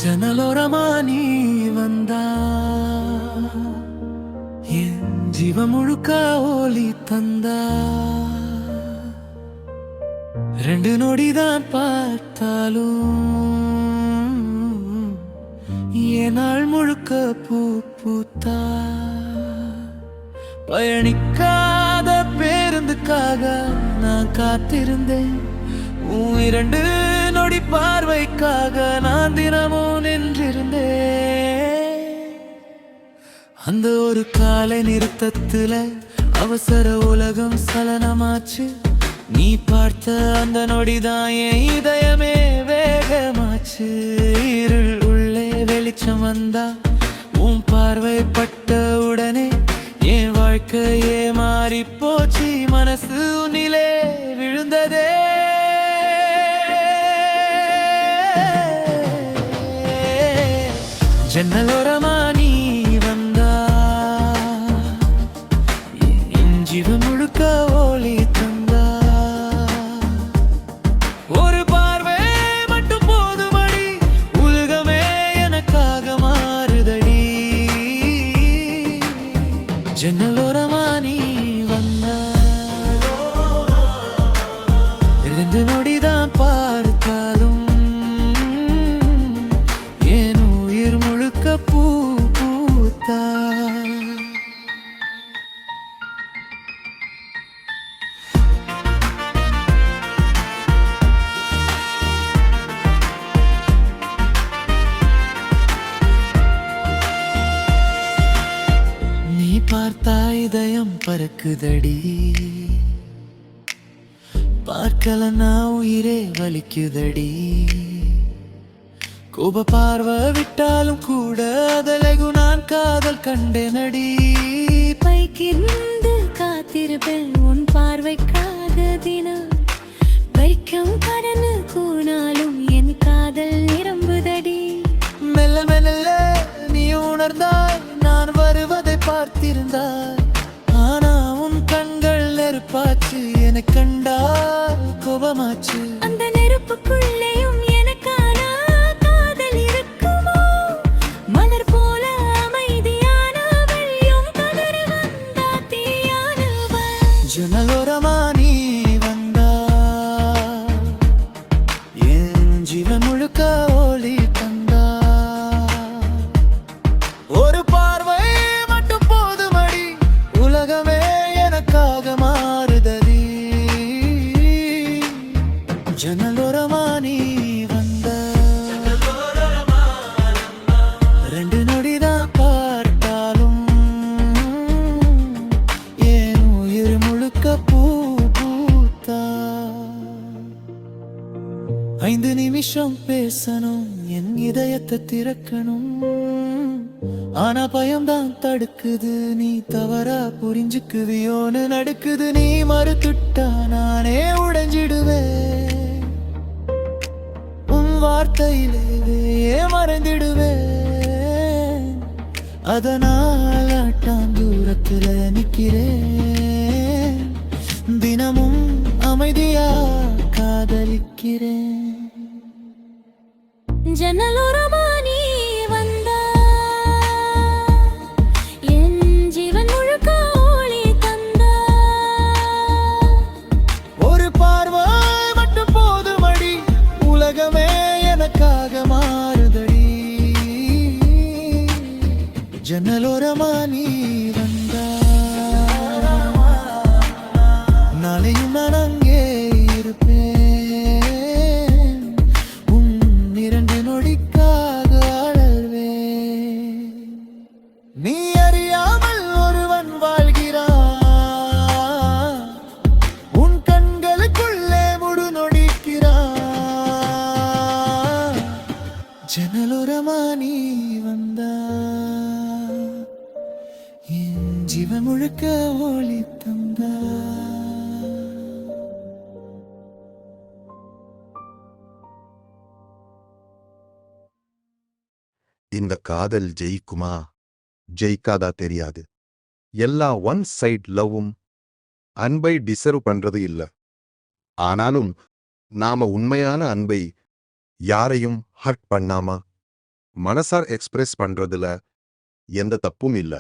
ஜன்னலோரமா நீ வந்தா என் ஜீவ முழுக்க ஒளி தந்தா. 2 நொடிதான் பார்த்தாலும் என் நாள் முழுக்க பூ பூத்தா. பயணிக்காத பேருந்துக்காக நான் காத்திருந்தேன். 2 நொடி பார்வைக்காக நான் தினமும் நின்றிருந்தேன். அந்த ஒரு காலை நிறுத்தத்துல அவசர உலகம் சலனமாச்சு. நீ பார்த்த அந்த நொடிதான் என் இதயமே வேகமாச்சு. இருள் உள்ளே வெளிச்சம் வந்தா உன் பார்வை பட்ட உடனே என் வாழ்க்கையே மாறி போச்சு. மனசு உன்னிலே விழுந்ததே. ஜன்னலோரமா நீ வந்தா என் ஜீவன் முழுக்க ஒளி தந்தா. ஒரு பார்வை மட்டும் போதுமடி, உலகமே எனக்காக மாறுதடி. ஜன்னலோரமா நீ வந்தா 2 நொடிதான் பார்த்தாலும் பூ பூத்தா. நீ பார்த்தா இதயம் பறக்குதடி, பார்க்கலன்னா உயிரே வலிக்குதடி. கோப பார்வை விட்டாலும் கூட அதலகு நான் காதல் கண்டேனடி. பைக்கிருந்து காத்திருப்பேன் உன் பார்வைக்காக தினம். வைக்கம் கடனு கூனாலும் என் காதல் நிரம்புதடி. மெல்ல மெல்ல நீ உணர்ந்தாய், நான் வருவதை பார்த்திருந்தாய். ஆனா உன் கண்கள் நெருப்பாச்சு, என கண்டால் கோபமாச்சு. அந்த நெருப்புக்குள்ளேயும் ஜன்னலோரமா நீ வந்தா என் ஜீவன் முழுக்க ஒளி தந்தா. ஒரு பார்வை மட்டும் போதுமடி, உலகமே எனக்காக மாறுதடி. ஜன்னலோரமா நீ வந்தா 2 நொடிதான் பார்த்தாலும் பூ பூத்தா. 5 நிமிஷம் பேசணும், என் இதயத்தை திறக்கணும். ஆனா பயம்தான் தடுக்குது, நீ தவறா புரிஞ்சுக்குவியோன்னு நடுக்குது. நீ மறுத்துட்டா நானே உடைஞ்சிடுவேன், உன் வார்த்தையிலே மறைந்திடுவேன். அதனால் தூரத்துல நிக்கிறேன், தினமும் அமைதியா காதலிக்கிறேன். ஜன்னலோரமா நீ வந்தா என் ஜீவன் முழுக்க ஒளி தந்தா. ஒரு பார்வை மட்டும் போதுமடி, உலகமே எனக்காக மாறுதடி. ஜன்னலோரமா நீ வந்தா நாளையும் நான் அங்கே இருப்பேன். உன் 2 நொடிக்காக இந்த காதல் ஜெயிக்குமா ஜெயிக்காதா தெரியாது. எல்லா ஒன் சைட் லவ்வும் அன்பை டிசர்வ் பண்றது இல்ல. ஆனாலும் நாம உண்மையான அன்பை யாரையும் ஹர்ட் பண்ணாம மனசார் எக்ஸ்பிரஸ் பண்றதுல எந்த தப்பும் இல்ல.